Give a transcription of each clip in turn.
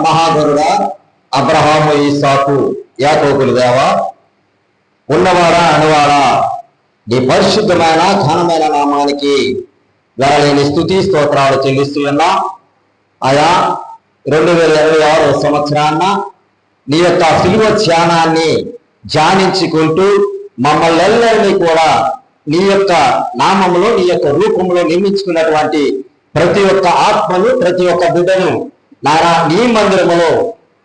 మహాగరుడ అబ్రహాము ఇస్సాకు యాకోబుల దేవా ఉన్నవాడా అనువాడా నీ పరిశుద్ధమైన ఘనమైన నామానికి వేళలేని స్తుతి స్తోత్రాలు చెల్లిస్తున్నా. ఆయా 2026 సంవత్సరాన్న నీ యొక్క సిలువ ధ్యానాన్ని ధ్యానించుకుంటూ మమ్మల్ని ఎల్లరినీ కూడా నీ యొక్క నామములో నీ యొక్క రూపంలో నిర్మించుకున్నటువంటి ప్రతి ఒక్క ఆత్మను ప్రతి ఒక్క బిడ్డను నారా నీ మందిరములో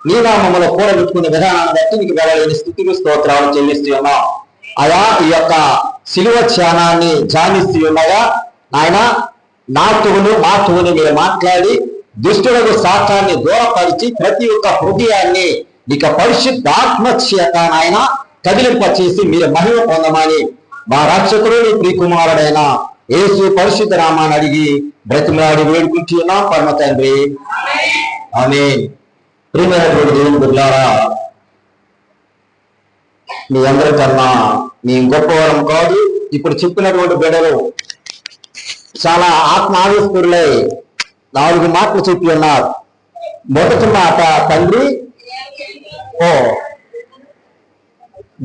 నీ నామములో కూడబెట్టుకునే విధానాన్ని బట్టి నీకు వేళలేని స్తుతులు స్తోత్రాలు చెల్లిస్తూ ఉన్నాం. అయా ఈ యొక్క సిలువ ధ్యానాన్ని ధ్యానిస్తూ ఉండగా నాయన మాతువుని మీరు మాట్లాడి దుష్టులకు శాఖాన్ని దూరపరిచి ప్రతి ఒక్క హృదయాన్ని నీకు పరిశుద్ధాత్మ చేత నాయన కదిలింప చేసి మీరు మహిమ పొందమని మా రక్షకుడు నీ ప్రియకుమారుడైన యేసు పరిశుద్ధ నామాన్ని అడిగి బ్రతిమలాడి వేడుకుంటున్నాం పరమ తండ్రి, ఆమేన్. ప్రియమైనటువంటి దేవుని బిడ్డలారా, మీ అందరికన్నా మీ గొప్పవరం కాదు. ఇప్పుడు చెప్పినటువంటి బిడ్డలు చాలా ఆత్మ ఆవేశపరులై 4 మాటలు చెప్పి ఉన్నారు. మొదటి మాట, తండ్రి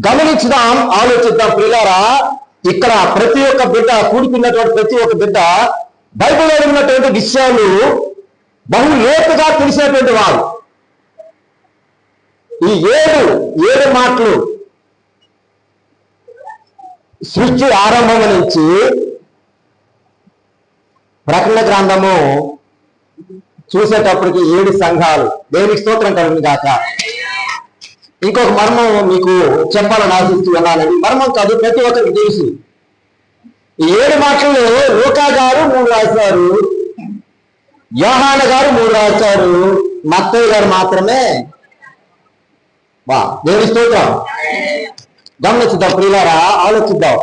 గమనించుదాం, ఆలోచిద్దాం. ప్రియులారా, ఇక్కడ ప్రతి ఒక్క బిడ్డ కూడుకున్నటువంటి ప్రతి ఒక్క బిడ్డ బైబిల్లో ఉన్నటువంటి విషయాలు బహు లోతుగా తెలిసినటువంటి వారు. ఈ 7 మాటలు సృష్టి ఆరంభం నుంచి ప్రకటన గ్రంథము చూసేటప్పటికి 7 సంఘాలు. దేవునికి స్తోత్రం కలుగును గాక. ఇంకొక మర్మం మీకు చెప్పాలని ఆశిస్తూ ఉన్నానండి. మర్మం కాదు, ప్రతి ఒక్కరికి తెలుసు. ఈ 7 మాటలు లూకా గారు 3 రాశారు, యోహాను గారు 3 రాశారు, మత్తయి గారు మాత్రమే. దేవుని స్తోత్రం. గమనించుదాం ప్రియులారా, ఆలోచిద్దాం.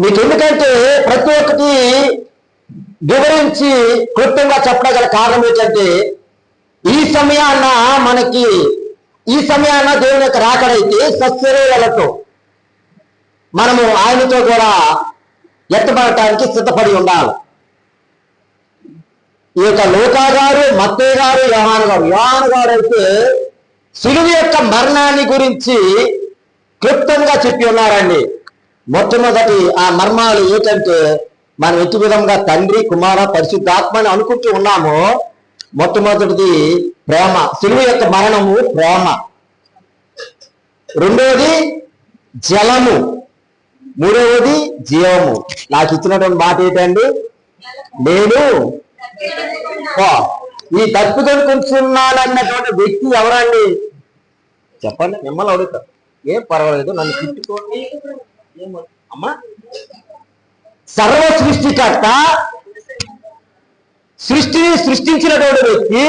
మీకు ఎందుకంటే ప్రతి ఒక్కటి వివరించి క్లుప్తంగా చెప్పడం గల కారణం ఏంటంటే ఈ సమయాన్న దేవుని యొక్క రాకడైతే సశరీరాలతో మనము ఆయనతో కూడా ఎత్తబడటానికి సిద్ధపడి ఉండాలి. ఈ యొక్క లూకా గారు, మత్తయి గారు, యోహాను గారు అయితే సిలువ యొక్క మరణాన్ని గురించి క్లుప్తంగా చెప్పి ఉన్నారండి. మొట్టమొదటి ఆ మర్మాలు ఏంటంటే మనం ఎట్టి విధంగా తండ్రి, కుమార, పరిశుద్ధాత్మని అనుకుంటూ ఉన్నామో మొట్టమొదటిది ప్రేమ, సిలువ యొక్క మరణము ప్రేమ. రెండవది జలము, మూడవది జీవము. నాకు ఇచ్చినటువంటి మాట ఏంటండి, నేను ఈ దప్పుకొని కూర్చున్నానన్నటువంటి వ్యక్తి ఎవరండి చెప్పండి? మిమ్మల్ని అడుగుతా, ఏం పర్వాలేదు, నన్ను తిట్టుకోండి అమ్మా. సర్వ సృష్టికర్త, సృష్టిని సృష్టించినటువంటి వ్యక్తి,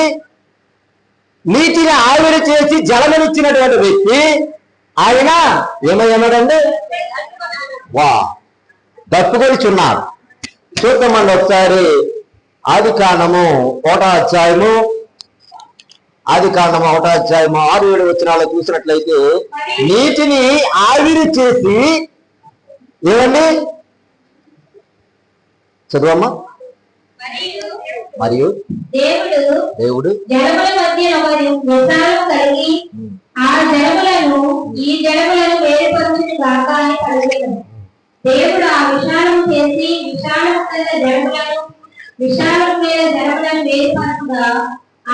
నీటిని ఆవిరి చేసి జలమునిచ్చినటువంటి వ్యక్తి ఆయన ఏమయ్యన్నాడండి? దప్పుకొనిచున్నారు. చూద్దామండి ఒకసారి ఆదికాండము 1వ అధ్యాయము 6-7 వచనాలు చూసినట్లయితే నీటిని ఆవిరి చేసి ఏమండి చదువమ్మా. మరియు దేవుడు జలముల మధ్య కలిగి ఆ జలములను ఈ జలములను వేరుపరచును గాక అని కలిగెను. దేవుడు ఆ విశాలము చేసి విశాలము మీద జలములను వేరుపరచుగా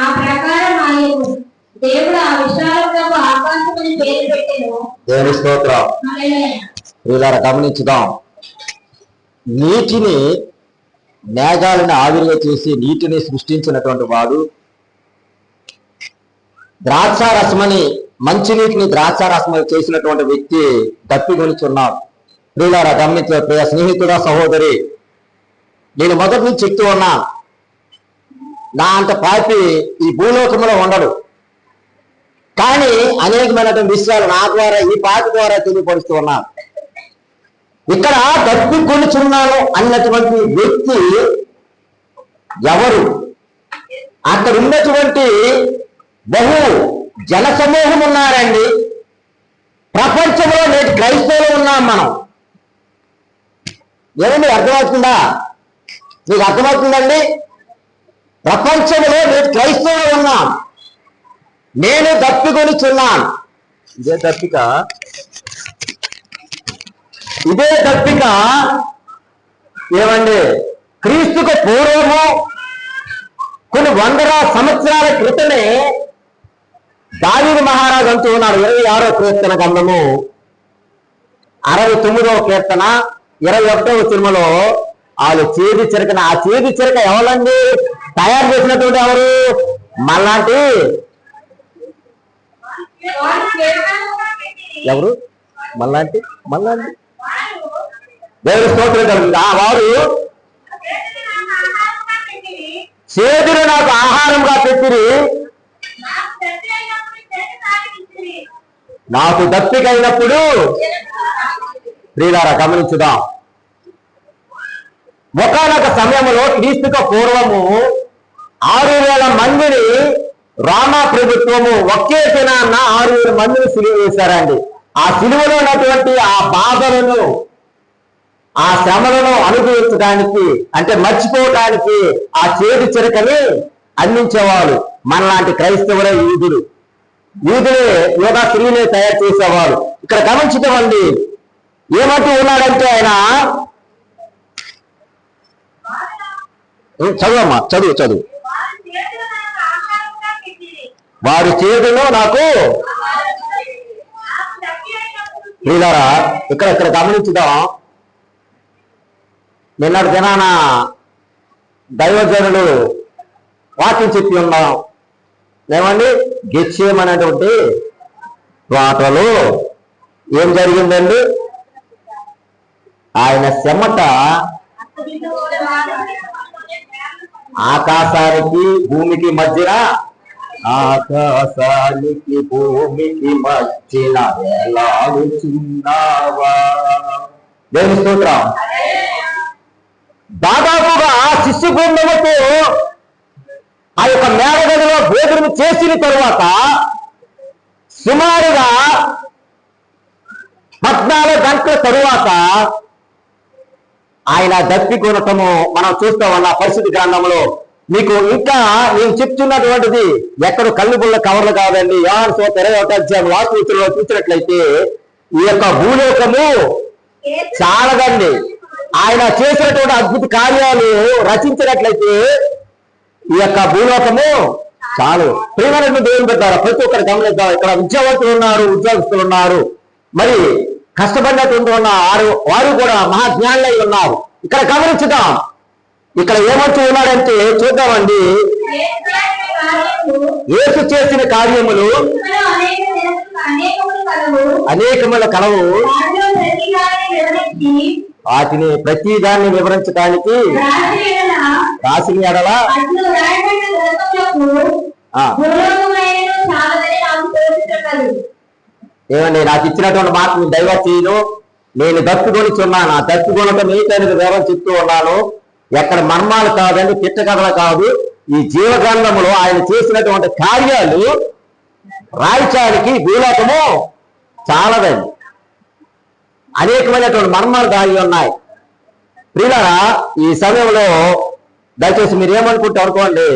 ఆ ప్రకారం ఆయను. దేవుడు ఆ విశాలములకు ఆకాశమని పేరు పెట్టెను. దేవుని స్తోత్రం. హల్లెలూయా. గమనించుదాం, నీటిని మేఘాలను ఆవిరిగా చేసి నీటిని సృష్టించినటువంటి వాడు, ద్రాక్షారసమని మంచినీటిని ద్రాక్షారసమని చేసినటువంటి వ్యక్తి దప్పికొనిచున్నాడు. ప్రియులారా గమనించే ప్రియ స్నేహితుడా, సహోదరి, నేను మొదటి నుంచి చెప్తూ ఉన్నా, నా అంత పాపి ఈ భూలోకంలో ఉండడు. కానీ అనేకమైనటువంటి విషయాలు నా ద్వారా, ఈ పాపి ద్వారా తెలియపరుస్తూ ఉన్నాను. ఇక్కడ దప్పికొనిచున్నాను అన్నటువంటి వ్యక్తి ఎవరు? అక్కడ ఉన్నటువంటి బహు జన సమూహం ఉన్నారండి. ప్రపంచంలో నేటి క్రైస్తవులు ఉన్నాం మనం. ఏమండి, అర్థమవుతుందా? మీకు అర్థమవుతుందండి? ప్రపంచంలో నేను క్రైస్తవులు ఉన్నాను, నేను దప్పికొనిచున్నాను. ఇదే దప్పిక, ఏమండి, క్రీస్తుకు పూర్వము కొన్ని వందల సంవత్సరాల క్రితమే దావీదు మహారాజు అంటూ ఉన్నాడు. 26వ కీర్తన గ్రంథము 69వ కీర్తన 21వ సినిమాలో వాళ్ళు చేతి చిరకన, ఆ చేతి చిరక ఎవరండి తయారు చేసినటువంటి? ఎవరు? మళ్ళాంటి ఎవరు? మళ్ళాంటి దేవుడి స్తోత్రం కలుగుతుంది. వారు చేతులు నాకు ఆహారంగా పెట్టిరి, నాకు దప్పికైనప్పుడు. ప్రియులారా గమనించుదాం, ఒకానొక సమయంలో క్రీస్తుకు పూర్వము 6,000 మందిని రామా ప్రభుత్వము ఒకే దినాన్న 6,000 మందిని సిలువ వేశారండి. ఆ సిలువలో ఉన్నటువంటి ఆ బాధలను, ఆ శ్రమలను అనుభవించడానికి, అంటే మర్చిపోవటానికి ఆ చేతి చిరకని అందించేవాళ్ళు మనలాంటి క్రైస్తవులే యూదులే యోగా స్త్రీలే తయారు చేసేవారు. ఇక్కడ గమనించటండి, ఏమంటూ ఉన్నాడంటే ఆయన, చదువమ్మా, చదువు. వారి చేతిలో నాకు. వీళ్ళారా ఇక్కడ గమనించుదాం. నిన్నటి దినాన దైవజనులు వాక్యం చెప్పి ఉన్నాం. ఏమండి, గెత్సేమనేటువంటి తోటలో ఏం జరిగిందండి? ఆయన చెమట ఆకాశానికి భూమికి మధ్యన, ఆకాశానికి భూమికి మధ్యన వేలాడుచున్నావా. దేవుని స్తోత్రం. దాదాపుగా శిష్య బృందముతో ఆ యొక్క మేడగదిలో భోజనం చేసిన తరువాత సుమారుగా 14 గంటల తరువాత ఆయన దప్పికొనటము మనం చూస్తూ ఉన్న పరిస్థితి గ్రంథంలో. మీకు ఇంకా నేను చెప్తున్నటువంటిది ఎక్కడ కళ్ళు బుల్ల కవర్లు కాదండి. యోహాను సువార్త 21వ అధ్యాయం వాక్యలో చూసినట్లయితే ఈ యొక్క భూలోకము చాలదండి. ఆయన చేసినటువంటి అద్భుత కార్యాలు రచించినట్లయితే ఈ యొక్క భూలోకము చాలు. ప్రియమైన దేవుని పెట్టారు. ప్రతి ఒక్కరు గమనిద్దాం. ఇక్కడ విద్యావంతులు ఉన్నారు, ఉద్యోగస్తులు ఉన్నారు, మరి కష్టపడినటువంటి వారు కూడా మహాజ్ఞానులై ఉన్నారు. ఇక్కడ గమనించుదాం. ఇక్కడ ఏమంటూ ఉన్నాడంటే చూద్దామండి. యేసు చేసిన కార్యములు అనేకముల కలవు, వాటిని ప్రతి దాన్ని వివరించడానికి రాసిన ఎడల ఏమండి, నాకు ఇచ్చినటువంటి మాట దైవచీను నేను దప్పుకొనిచున్నాను. ఆ దప్పుకొనటం మీకైనా వివరం చెప్తూ ఉన్నాను. ఎక్కడ మర్మాలు కాదండి, తిట్టకథలు కాదు. ఈ జీవగ్రంథములో ఆయన చేసినటువంటి కార్యాలు రాయించడానికి భూలోకము చాలదండి. అనేకమైనటువంటి మర్మాలు దాగి ఉన్నాయి. ప్రియులారా, ఈ సమయంలో దయచేసి మీరు ఏమనుకుంటే అనుకోండి.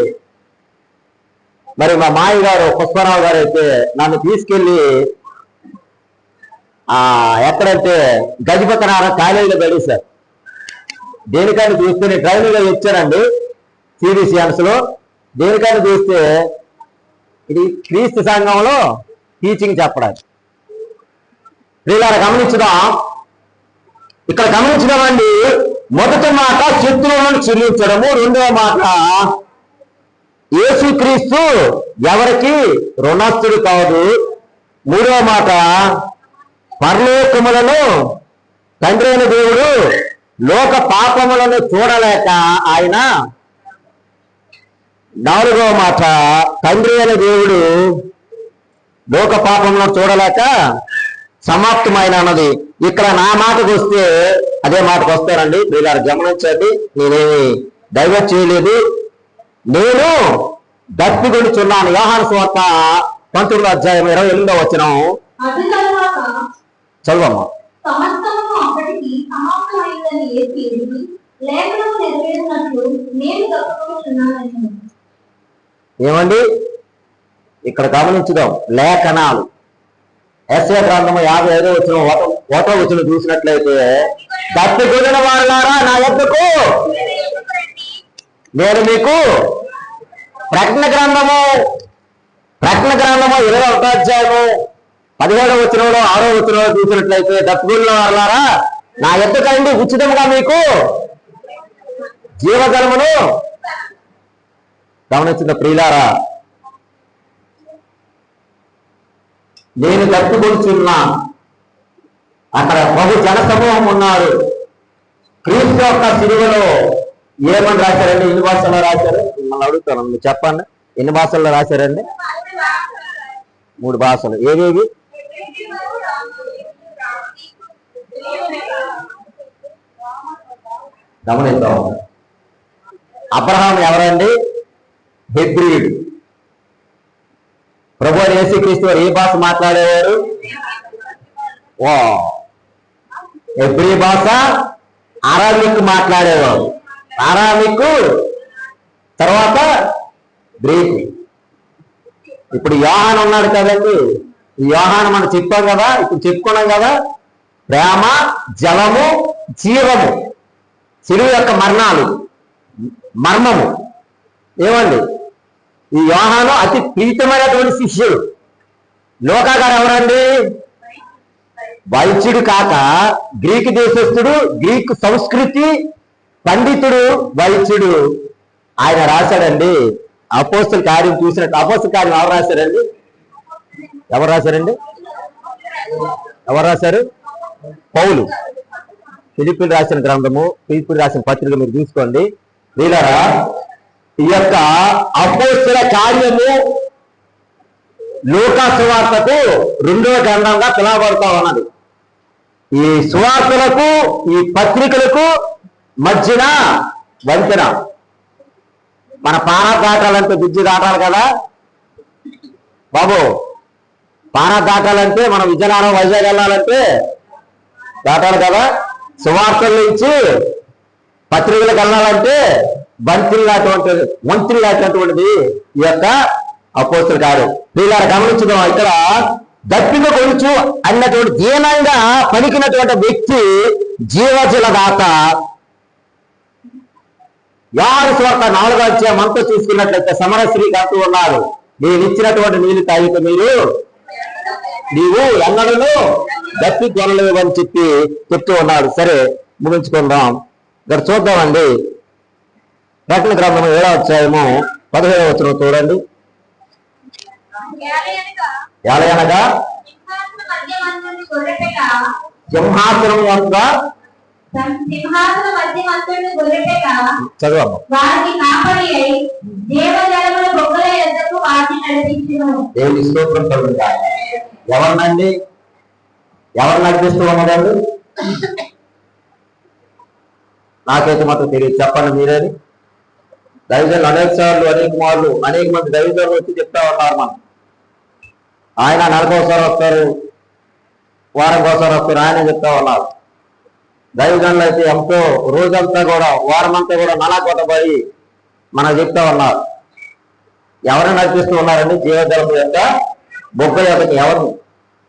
మరి మా మాయ గారు పుష్పరావు గారు అయితే నన్ను తీసుకెళ్లి ఎక్కడంటే గజపతినారాయణ కాలేజీలో గడిచారు. దేనికైనా చూస్తే నేను ట్రైనింగ్ లో వచ్చానండి సిబిసిఎన్స్ లో. దేనికైనా చూస్తే ఇది క్రీస్తు సంఘంలో టీచింగ్ చెప్పడానికి. ప్రియులారా గమనించుదాం. ఇక్కడ గమనించడమండి, మొదటి మాట శత్రువులను చెల్లించడము, రెండవ మాట యేసుక్రీస్తు ఎవరికి రుణస్థుడు కాదు, మూడవ మాట పరలోకములను తండ్రి అయిన దేవుడు లోక పాపములను చూడలేక ఆయన, నాలుగవ మాట తండ్రి అయిన దేవుడు లోక పాపములను చూడలేక సమాప్తమైన అన్నది. ఇక్కడ నా మాటకు వస్తే అదే మాటకు వస్తానండి. మీరు గమనించండి, నేనేమి డైవర్ట్ చేయలేదు, నేను దప్పికొనిచున్నాను. యోహాను సువార్త 19వ అధ్యాయం 28వ వచనం చదవమ్మా. ఏమండి ఇక్కడ గమనించుదాం. లేఖనాలు యెషయా గ్రంథము 55వ వచనం ఒకటో వచనం చూసినట్లయితే, తప్పికొనిన వారులారా నా యొద్దకు నేను మీకు ప్రకటన గ్రంథము 21వ అధ్యాయము 17వ వచనంలో 6వ వచనంలో చూసినట్లయితే, తప్పికొనిన వారులారా నా యొద్దకండి ఉచితముగా మీకు జీవజలమును. గమనించిన ప్రియులారా, నేను తప్పుకొంచున్నా. అక్కడ బహు జనసమూహం ఉన్నారు. క్రీస్తు యొక్క సిలువలో ఏమని రాశారండి? ఎన్ని భాషల్లో రాశారు? మిమ్మల్ని అడుగుతాను, మీరు చెప్పండి. ఎన్ని భాషల్లో రాశారండి? 3 భాషలు. ఏవేవి? గమనిద్దాం. అబ్రహాం ఎవరండి? హెబ్రీయుడు. ప్రభు యేసుక్రీస్తు వారు ఏ భాష మాట్లాడేవారు? హెబ్రీ భాష, అరామిక్ మాట్లాడేవారు. అరామిక్ తర్వాత గ్రీకు. ఇప్పుడు యోహాను ఉన్నాడు కదండి, ఈ యోహాను మనం చెప్పాం కదా, ఇప్పుడు చెప్పుకున్నాం కదా, ప్రేమ, జలము, జీవము, సిలువ యొక్క మర్మము. ఏమండి, ఈ యోహాను అతి ప్రీతమైనటువంటి శిష్యుడు. లూకా గారు ఎవరండి? వైద్యుడు కాక గ్రీకు దేశస్థుడు, గ్రీకు సంస్కృతి పండితుడు, వైద్యుడు. ఆయన రాశాడండి అపోస్తల కార్యం. చూసినట్టు అపోస్తల కార్యం ఎవరు రాశారండి? ఎవరు రాశారు? పౌలు. ఫిలిప్పీలు రాసిన గ్రంథము, ఫిలిప్పీలు రాసిన పత్రిక మీరు తీసుకోండి. వీళ్ళరా ఈ యొక్క అపోస్తల కార్యము లూకా సువార్తకు 2వ గ్రంథంగా పిలువబడతా ఉన్నది. ఈ సువార్తలకు, ఈ పత్రికలకు మధ్యన వంతెన. మన పానా దాటాలంటే బ్రిడ్జి దాటాలి కదా బాబు. పానా దాటాలంటే మనం విజయనగరం, వైజాగ్ వెళ్ళాలంటే దాటాలి కదా. సువార్తల నుంచి పత్రికలకు వెళ్ళాలంటే మంత్రి లాంటిటువంటిది ఈ యొక్క అపోస్తల కార్యం. వీళ్ళని గమనించడం. ఇక్కడ దప్పిక కొలుచు అన్నటువంటి దీనంగా పలికినటువంటి వ్యక్తి జీవజల దాత. యోహాను సువార్త 4వ అధ్యాయం అంతా చూసుకున్నట్లయితే సమరశ్రీకి అంటూ ఉన్నారు, నేను ఇచ్చినటువంటి నీళ్లు తాగితే నీవు ఎన్నడూ దప్పి కొనలేవు అని చెప్తూ ఉన్నాడు. సరే, ముగించుకుందాం. ఇక్కడ చూద్దామండి. ప్రకటన గ్రంథము 7వ అధ్యాయము 17వ వచనం చూడండి. ఏలయనగా సింహాసనం యొక్క చదువు దేవుని స్తోత్రం కలుగుతాయి. ఎవరినండి? ఎవరు నడిపిస్తూ ఉన్నదండి? నాకైతే మాత్రం తెలియదు, చెప్పండి మీరేది. దైవజనులు అనేక మంది దైవజనులు వచ్చి చెప్తా ఉన్నారు. మనం ఆయన నెలకోసారి వస్తారు, వారంకోసారి వస్తారు, ఆయన చెప్తా ఉన్నారు. దైవజనులు అయితే ఎంతో రోజంతా కూడా, వారమంతా కూడా నలాకొట్టబడి మనకు చెప్తా ఉన్నారు. ఎవరు నడిపిస్తూ ఉన్నారండి? జీవజలపు యొక్క బొగ్గ యొక్క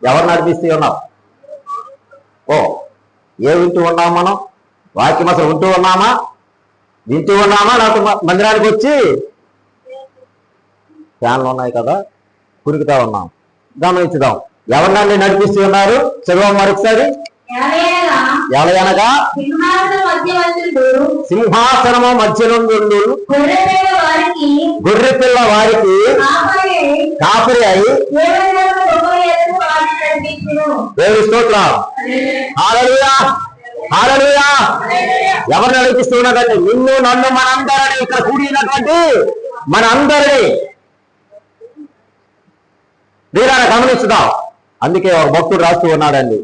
ఎవరు నడిపిస్తూ ఉన్నారు? ఏ వింటూ ఉన్నాం మనం? వాక్యం అసలు వింటూ ఉన్నామా? నాకు మందిరానికి వచ్చి ఫ్యాన్లు ఉన్నాయి కదా, కురుకుతా ఉన్నాం. గమనించుదాం. ఎవరినండి నడిపిస్తూ ఉన్నారు? చదువు మరొకసారి. ఎలయనగా సింహాసనము మధ్యనుండు గొర్రె పిల్ల వారికి కాపరి అయి. దేవుని స్తోత్రం. హల్లెలూయా, హల్లెలూయా. ఎవరు నడిపిస్తూ ఉన్నదండి? నిన్ను, నన్ను, మనందరినీ, ఇక్కడ కూడినటువంటి మనందరినీ. వీరాన్ని గమనించుదాం. అందుకే ఒక భక్తుడు రాస్తూ ఉన్నాడండి,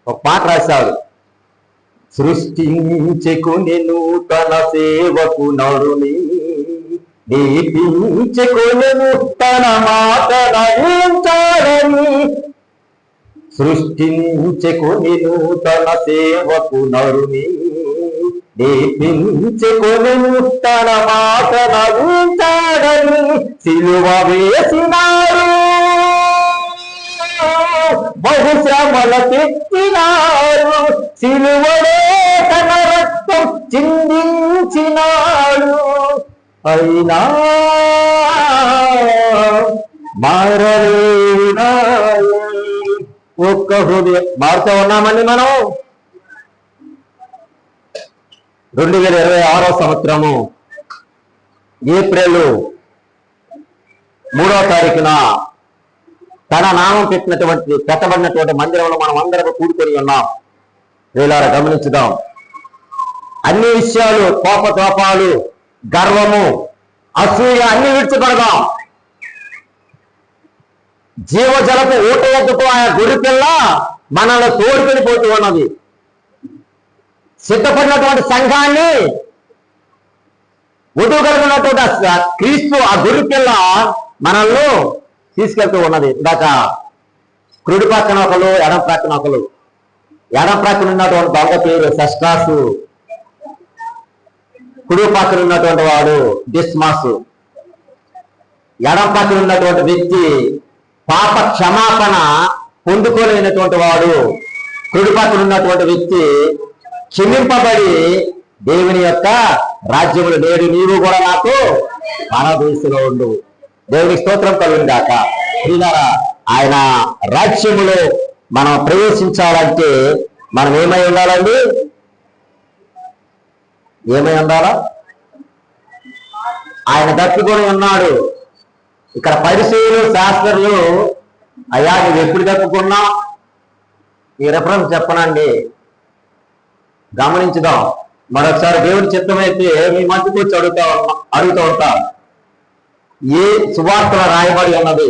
ఒక పాట రాశాడు. సృష్టించుకొనెను తన సేవకు నరుని, దీపించుకొనెను తన మాట నయించాలని. సృష్టించుకొనెను తన సేవకు నరుని, దీపించుకొని తన మాట నవ్వించాడని సిలువ వేసినారు, బహుశ్రమల తెచ్చినారు, సిలువలో తన రక్తం చిందించినాడు, అయినా మారలేనా ఒక్క హృదయం. మారుతూ ఉన్నామండి మనం. 2026 సంవత్సరము ఏప్రిల్ 3వ తారీఖున తన నామం పెట్టబడినటువంటి మందిరంలో మనం అందరం కూడుకొని ఉన్నాం. వీళ్ళారా గమనించుదాం. అన్ని విషయాలు, కోపతాపాలు, గర్వము, అసూయ అన్ని విడిచిపడదాం. జీవజలపు ఊట వద్దకు ఆయన గొర్రెపిల్ల మనల్ని తోడుకొని పోతూ ఉన్నది. సిద్ధపడినటువంటి సంఘాన్ని వధువుగలిగినటువంటి క్రీస్తు ఆ గొర్రెపిల్ల మనల్ని తీసుకెళ్తూ ఉన్నది. ఇందాక కుడి పక్కన ఒకరు, ఎడం ప్రక్కన ఒకరు. ఎడం ప్రక్కన ఉన్నటువంటి దొంగ పేరు సెస్టాసు, కుడి పక్కన ఉన్నటువంటి వాడు డిస్మాసు. ఎడం పక్కన ఉన్నటువంటి వ్యక్తి పాప క్షమాపణ పొందుకోలేనటువంటి వాడు. కుడి పక్కన ఉన్నటువంటి వ్యక్తి క్షమింపబడి దేవుని యొక్క రాజ్యములు నేడు నీవు కూడా నాకు పరదేశంలో ఉండు. దేవునికి స్తోత్రం కలుగుగాక. ఆయన రాజ్యములో మనం ప్రవేశించాలంటే మనం ఏమై ఉండాలండి? ఏమై ఉండాలా? ఆయన తప్పుకొని ఉన్నాడు. ఇక్కడ పరిశీలు శాస్త్రులు, అయ్యా నువ్వు ఎప్పుడు తప్పుకున్నా ఈ రెఫరెన్స్ చెప్పనండి, గమనించుదాం. మరొకసారి దేవుడి చిత్తమైతే మీ మధ్యకు వచ్చి అడుగుతూ ఉంటా. ఏ సువార్తలో రాయబడి ఉన్నది?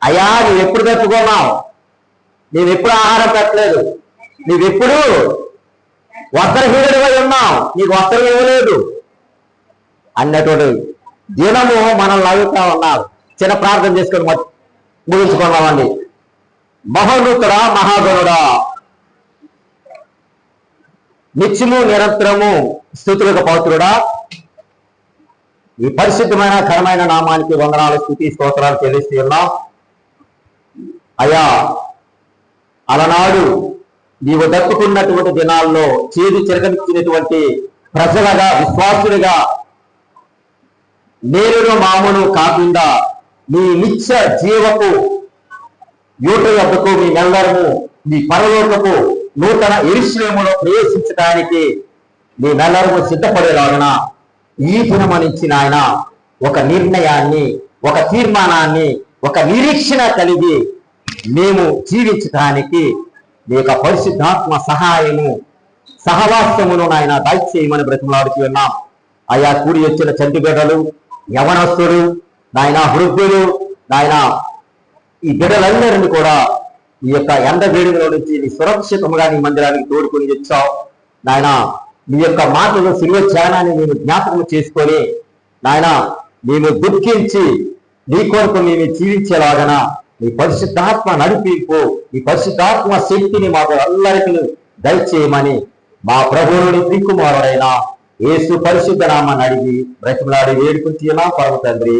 అయ్యా నువ్వు ఎప్పుడు తప్పుకున్నావు, నీవెప్పుడు ఆహారం పెట్టలేదు, నీవెప్పుడు వస్త్రహీనుడివై ఉన్నావు, నీకు వస్త్రం ఇవ్వలేదు అన్నటువంటి దినము మనల్ని అడుగుతా ఉన్నారు. చిన్న ప్రార్థన చేసుకొని ముగించుకున్నామండి. మహోన్నతుడా, మహాగణుడా, నిత్యము నిరంతరము స్తుతులకు పవిత్రుడా, ఈ పరిశుద్ధమైన ఘనమైన నామానికి వందనాలు, స్తుతి, స్తోత్రాలు చెల్లిస్తూ ఉన్నాం. అయ్యా అలనాడు నీవు దక్కుకున్నటువంటి దినాల్లో చేదు చిరకనిచ్చినటువంటి ప్రజలుగా, విశ్వాసులుగా, నేరును మామును కాకుండా మీ నిత్య జీవపు యూట యొక్కకు మీ నెల్లరము మీ పరలోకపు నూతన యెరూషలేములో ప్రవేశించడానికి మీ నెల్లరము సిద్ధపడేలాగున ఈ దినమనిచ్చిన ఆయన ఒక నిర్ణయాన్ని, ఒక తీర్మానాన్ని, ఒక నిరీక్షణ కలిగి మేము జీవించడానికి మీ యొక్క పరిశుద్ధాత్మ సహాయము, సహవాసమును నాయన దయచేయమని బ్రతిమలాడుతూ ఉన్నాం. అయా కూడి వచ్చిన చంటి బిడ్డలు, యవనస్తులు, నాయన వృద్ధులు, నాయన ఈ బిడ్డలందరినీ కూడా ఈ యొక్క ఎండ వేడిలో నుంచి నీ సురక్షితంగా నీ మందిరానికి తోడుకొని తెచ్చావు నాయన. మీ యొక్క మాటలు, శిలువ ధ్యానాన్ని మేము జ్ఞాపకం చేసుకొని నాయన మేము దుఃఖించి నీ కొరకు మేము జీవించేలాగన నీ పరిశుద్ధాత్మ నడిపింపు, నీ పరిశుద్ధాత్మ శక్తిని మాకు అందరికీ దయచేయమని మా ప్రభువుని దిక్కుమారుడైన యేసు పరిశుద్ధ నామాన్ని అడిగి బ్రతిమలాడి వేడుకుంటున్నాం పరమ తండ్రి.